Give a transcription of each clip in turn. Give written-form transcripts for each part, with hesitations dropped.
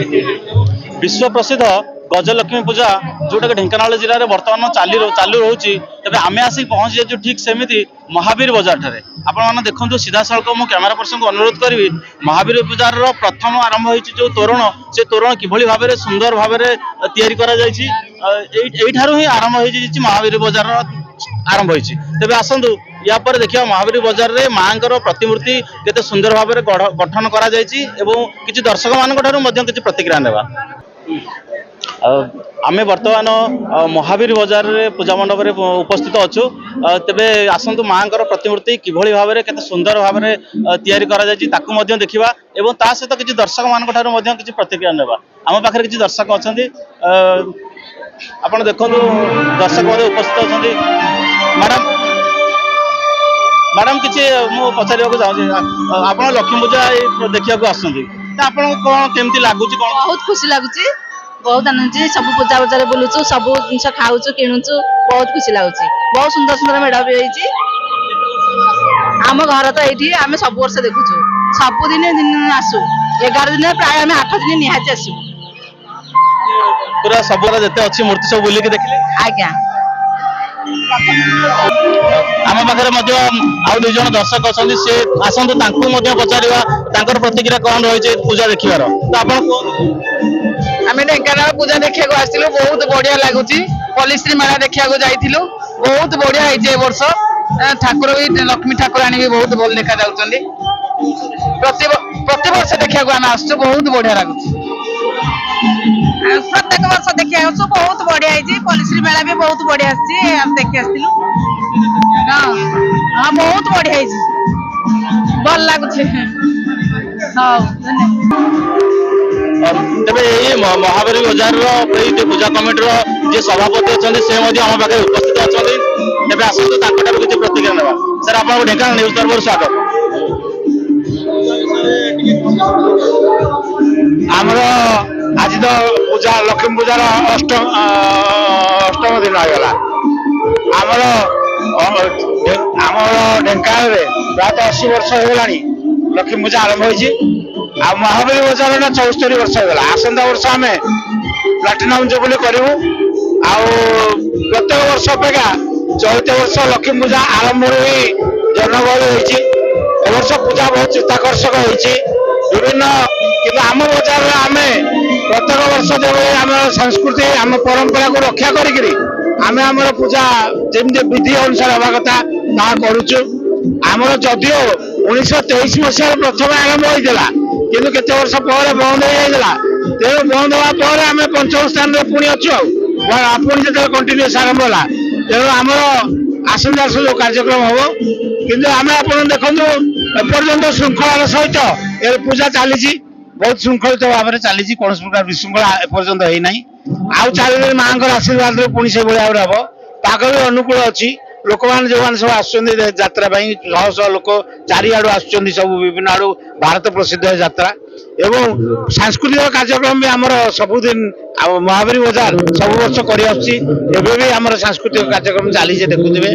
विश्व प्रसिद्ध गजलक्ष्मी पूजा जोटा कि ढेंकानाल जिले में बर्तमान चालू रोचे तेज आम आसिक पहुंची जाइए ठीक सेमती महावीर बजार ठारे आपण देखो सीधा सड़क मु कैमेरा पर्सन को अनुरोध करी महावीर बजार प्रथम आरंभ हो जो तोरण से तोरण किभली भाव में सुंदर भाव में या ही आरंभ हो महावीर बजार आरंभ होती तेज आसतु या पर देखिए महावीर बजार रे माँ प्रतिमूर्ति केते सुंदर भाव में गठन करा जायछि एवं किछि दर्शक मानक ठारू मध्य किछि प्रतिक्रिया नेबा आमे वर्तमान महावीर बजार रे पूजा मंडप रे उपस्थित अच्छु तेबे आसंतु माँ प्रतिमूर्ति किभली भाव में केते सुंदर भाव में तैयारी करा जायछि ताकू मध्य देखिबा एवं ता सहित किछि दर्शक मानक ठारू मध्य किछि प्रतिक्रिया नेबा आम पाखरे किछि दर्शक अछंती आपण देखंतु दर्शक मध्य उपस्थित अछंती मैडम किसी मु पचार चाहूँ आप लक्ष्मी पूजा देखा आसुँच कौन केमती लगुच कौन बहुत खुशी लगुच बहुत आनंद सब पूजा बजार बुलुचु सब जिन खाऊचु किणुचु बहुत खुशी लगुच बहुत सुंदर सुंदर मेढ़ भी आम घर तो ये आम सब वर्ष देखुचु सबुदिन दिन आसु 11 दिन प्राय आम 8 दिन निहाती आसु पूरा सब जिते अच्छी मूर्ति सब बुलिक देखिले आज्ञा आम पाखे आउ दुई जन दर्शक अच्छा से आसतु पचार प्रतिक्रिया कौन रही पूजा देखार तो आप आम ढेंकानाल पूजा देखा आसलु बहुत बढ़िया लगुच पलिश्री मेला देखा जाइलु बहुत बढ़िया है वर्ष ठाकुर भी लक्ष्मी ठाकुराणी भी बहुत भल देखा जाऊँगी प्रति वर्ष देखा आम आसु बहुत बढ़िया लगुच प्रत्येक वर्ष देखिए बहुत बढ़िया है पलिश्री मेला भी बहुत बढ़िया देखी आसलु हाँ बहुत बढ़िया है भल लगुच तेरे ये महावीर बजार पूजा कमिटी जी सभापति अच्छा से आम पाखे उपस्थित अच्छा तेज आसतु किसी प्रतिक्रिया ना सर आप ढेंकानाल न्यूज तरफ स्वागत आमर आज तो पूजा लक्ष्मी पूजार अष्टम दिन होगा आमर आमर ढेंकानाल प्रायः 80 वर्ष होगा लक्ष्मी पूजा आरंभ हो महावीर बजार 74 वर्ष होगा आसंता वर्ष आम प्लाटिनम जुबली करूँ प्रत्येक वर्ष अपेक्षा चौथ वर्ष लक्ष्मी पूजा आरंभ ही जनगहली होती वर्ष पूजा बहुत चित्ताकर्षक होती विभिन्न कि आम बजार आम प्रत्येक वर्ष जो आम संस्कृति आम परंपरा को रक्षा करी आम पूजा जमी विधि अनुसार हवा कथा ता करुचु आमर जदियो 1923 मसीह प्रथम आरंभ होता कि केते वर्ष पर बंद हो जाता तेणु बंद होगा आम पंचम स्थान में पुणी अच्छु पुणी जो कंटिन्यूस आरंभ है तेणु आमर आसंता जो कार्यक्रम हम किंतु आम आप देखु एपर्यंत श्रृंखलार सहित ए पूजा चली बहुत श्रृंखलित भाव में चली कौन प्रकार विशृंखला एपर्यंत होना आउ 4 दिन माँ आशीर्वाद पुणी से भाव में हम पाग भी अनुकूल अच्छी लोक मैंने जो मैंने सब आसरा शह शह लोक चारिआडू आस सब विभिन्न आड़ू भारत प्रसिद्ध यात्रा एवं सांस्कृतिक कार्यक्रम भी आमर सबुदिन महावीर बजार सब वर्ष कर आमर सांस्कृतिक कार्यक्रम चली देखुवे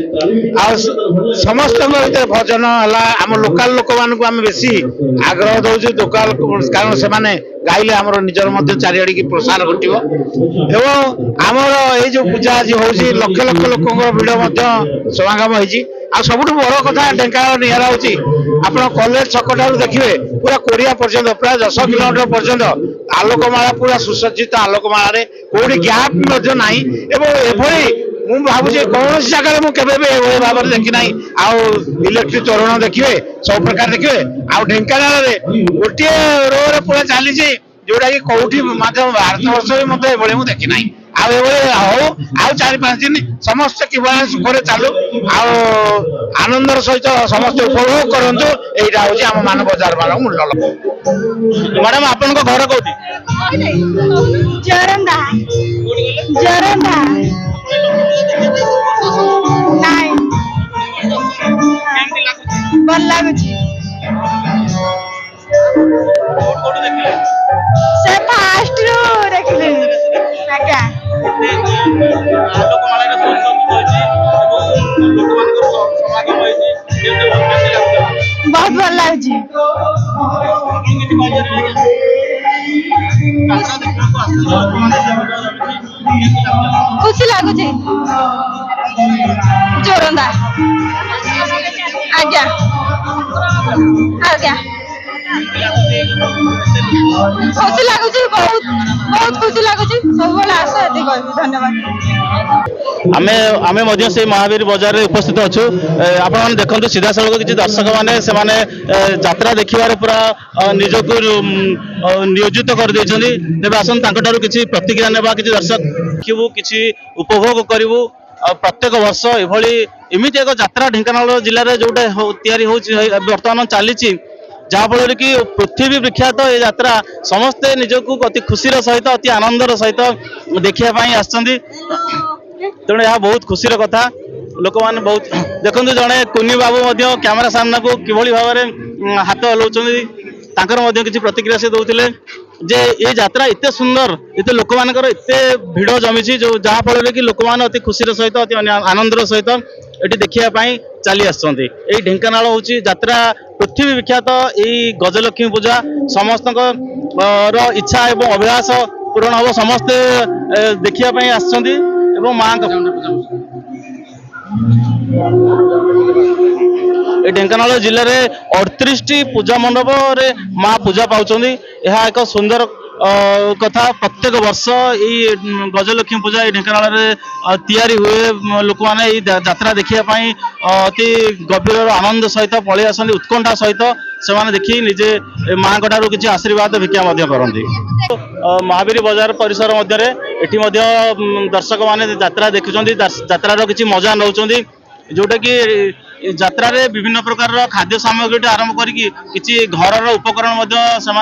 समस्त भजन है आम लोकाल लोक मान आम बेसी आग्रह दौर लोकाल कारण से गाइले आमर निजर मध्य चारिआड़ की प्रसार घट एवं आमर ये पूजा आज हूँ लक्ष लक्ष लोक भिड़ समागम होती सब बड़ कथा ढेंकानाल निरा आप कॉलेज छक ठार देखिए पूरा कोरिया पर्यंत प्राय 10 किलोमीटर पर्यंत आलोकमाला पूरा सुसज्जित आलोकमाला कोई गैप ना मु भावुँ कौन जगह मुझे भाव में देखी ना इलेक्ट्रिक तोरण देखिए सब प्रकार देखिए आउ ढेंकानाल गोटे रो पूरा चली जोटा कि कौटी भारत वर्ष भी मतलब देखी ना हूँ आउ 4-5 दिन समस्त किभली सुखरे चलू आनंदर सहित समस्त उपभोग करूँ यहाँ हूँ आम मान बजार मान मूल्य लोक मैडम आपण घर कौटी जरंदा जरंदा भल लगुच से फास्ट रू देखले आज्ञा बहुत भल लगुच खुशी लगुच जोरंदा आज्ञा आज्ञा खुशी लगुच बहुत बहुत खुशी लगुच सब आस धन्यवाद। आमे आमे मध्य से महावीर बाजार रे उपस्थित अच्छु आपण देखंतु सीधा सड़क किसी दर्शक माने से माने यात्रा देखिबार पूरा निजको नियोजित कर देछनी तेबे आसन तांकटारु किछि प्रतिक्रिया नेबा किछि दर्शक देखिबु किछि उपभोग करिवु प्रत्येक वर्ष एभली एमिति एक यात्रा ढेंकानाल जिल्ला रे जोटा तयारी होछि वर्तमान चलीछि जहाँफल कि पृथ्वी विख्यात ये यात्रा समस्ते निजक अति खुशीर सहित अति आनंदर सहित देखापी आसछन्ति तेणु यह बहुत खुशीर कथा लोक मैंने बहुत देखो जड़े कुनी बाबू कैमेरा सामना को किभली भाव में हाथ हलाउछन्ति किसी प्रतिक्रिया से दौले जे ये यात्रा एत सुंदर एत लोक मानकर एत भिड़ जमी जो जहाँफल कि लोक मैंने अति खुशीर सहित अति आनंदर सहित ये देखापी चली आसछन्ति एई ढेंकानाल होची यात्रा पृथ्वी विख्यात यही गजलक्ष्मी पूजा समस्त इच्छा एवं अभिलाष पूरण हम समस्ते देखापी आसछन्ति एवं माँ ढेंकानाल जिले में 38 पूजा मंडप रे माँ पूजा पाउछन्ति यह एक सुंदर कथा प्रत्येक वर्ष ये गजलक्ष्मी पूजा ये ढेंकानाल रे तैयारी हुए लोक मैंने यात्रा देखापी अति गभीर आनंद सहित पलि आसती उत्कंठा सहित से देखी निजे माँ ठार किसी आशीर्वाद भिक्षा करती महावीर बाजार परिसर मध्य दर्शक मैंने यात्रा देखुं यात्रार किसी मजा नौ जोटा कि यात्रा रे विभिन्न प्रकार खाद्य सामग्री आरंभ करके घर उपकरण से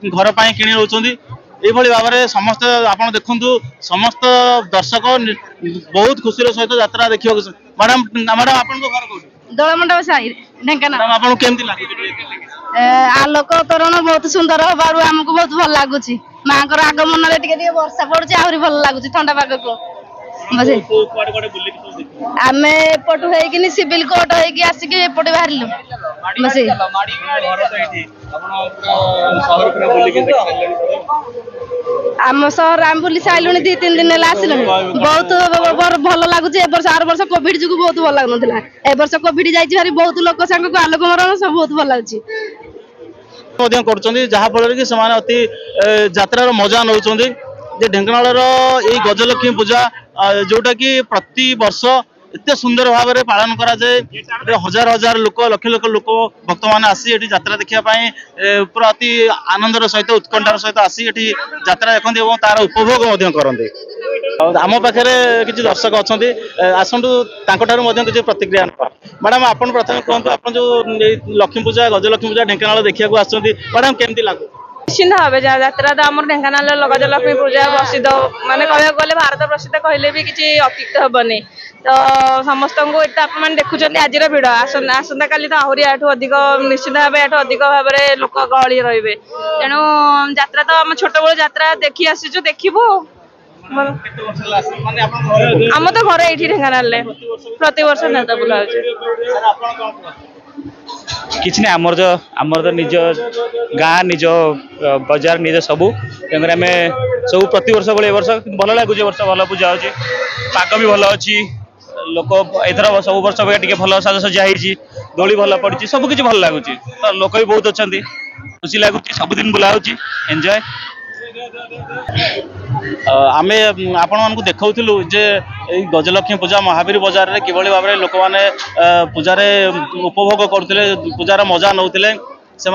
घर पर किणी रोचंती यही भाव में समस्त आप देखु समस्त दर्शक बहुत खुशी सहित यात्रा देखा मैडम मैडम आप घर कौन दलमंडप साई ढेंकानाल आपको केमती लगे आलोक तोरण बहुत सुंदर हबारू आमको बहुत भल लगुच माँ आगमन में वर्षा पड़ुची आहरी भल लगुच ठंडा पाग को आम एपटू होगी सिविल कोर्ट होगी आसिक एपटे बाहर आम सहर आम बुली सारू 2-3 दिन आसिलु बहुत भल लगुच आर वर्ष कोविड जो बहुत भल लगन ए वर्ष कोविड जारी बहुत लोक सांग को आलोक मरण सब बहुत भल लगुच जहाँफल कि अति यात्रार मजा नौ ढेंकानाल यही गजलक्ष्मी पूजा जोटा कि प्रति वर्ष एत सुंदर भाव में पालन करा जाए हजार हजार लोक लक्ष लक्ष लोक भक्त मैंने आसी यात्रा देखापी पूरा अति आनंदर सहित उत्कंठार सहित आसी यात्रा देखते और तार उपभोग करते आम पाखे किसी दर्शक अच्छा आसतु किसी प्रतिक्रिया मैडम आप प्रथम कहतु आप जो लक्ष्मी पूजा गजलक्ष्मी पूजा ढेंकानाल देखा मैडम केमती लगुच निश्चिंत भाव यात्रा तो आम ढेंकानाल गजलक्ष्मी पूजा प्रसिद्ध माने कह गले भारत प्रसिद्ध कहले भी किसी अत्युक्त हेनी तो समस्त को आपने देखुं आज भिड़ आसंता काली तो आहरी आठू अधिक निश्चित भाव आठू अधिक भाव में लोक गहली रे तेणु यात्रा तो आम छोट बड़ यात्रा देखी आसीचु देखू आम तो घर ये ढेंकानाल प्रति वर्ष नेता बुला किसी ना आमर तो निज गाँ निज बजार निज सबू तेनाली आम सब प्रत वर्ष भाई वर्ष भल लगुच वर्ष भल पूजा हो पाग भी भल अच्छी लोक एथर सब वर्ष टे भल साजसजा होली भल पड़ी सबकि भल लगुच तो लोक भी बहुत अच्छा खुशी लगुच सबुदिन बुला एंजॉय आम आपण देखु जे गजलक्ष्मी पूजा महावीर बाजार रे किभली भाव में लोक मैंने पूजार उपभोग करते पूजार मजा नौते से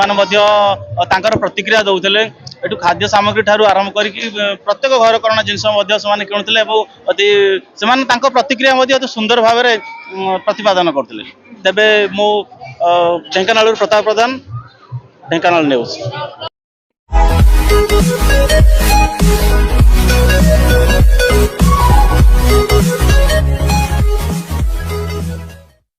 प्रतिक्रिया दौले एठू खाद्य सामग्री ठारू आरंभ कर प्रत्येक घर करण जिनस किणुते से प्रतिक्रिया अति सुंदर भाव में प्रतिपादन करते तेबे मु ढेंकानाल प्रताप प्रधान ढेंकानाल न्यूज।